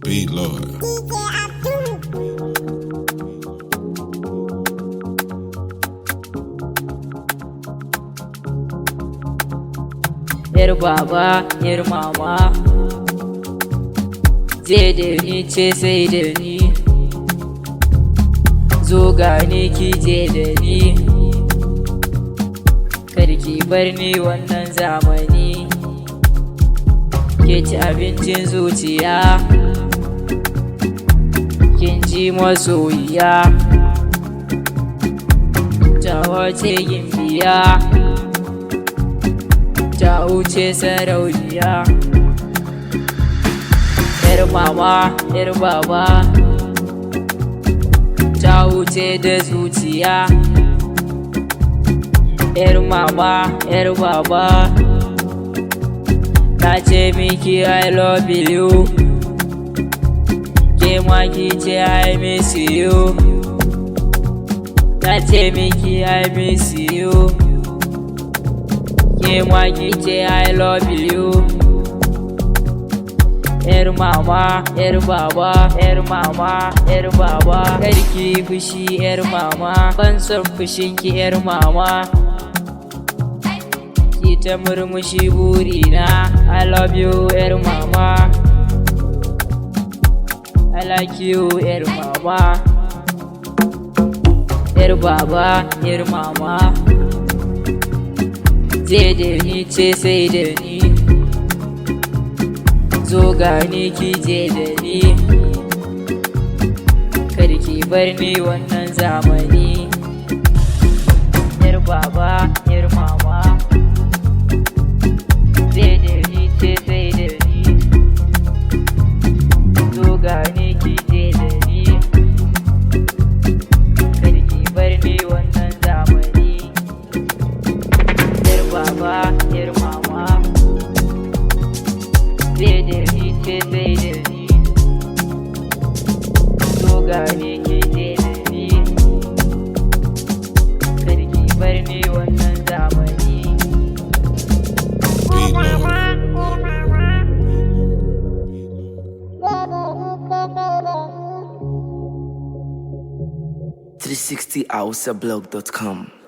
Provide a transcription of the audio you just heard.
Beat Lord. Yar baba, yar mama, je da ni ce sai da ni, zo gane ki je da ni, karki bar ni wannan zamani, ke ci abincin zuciya, kin ji masoyiya, ta wace gimbiya, ta wuce sarauniya. Yar mama, yar baba, ta wuce da zuciya. Yar mama, yar baba, ta ce miki I love you, ke ma ki ce I miss you, ta ce miki I miss you, ke ma ki ce I love you. Yar mama, yar baba, yar mama, yar baba, karki fushi yar mama, ban son fushinki yar mama, ki ta murmushi burina. I love you yar mama, I like you yar mama. Yar baba, yar mama, je da ni ce sai da ni, zo gane ki je da ni, karki bar ni wannan zamani. Yar baba, yar mama, je da ni ce sai da ni, zo gane ki je da ni, karki bar ni wannan zamani. Yar baba, yar mama, je da ni ce sai da ni, zo gane ki je da ni, karki bar ni wannan zamani. Beat Lord. 360 Abdull.com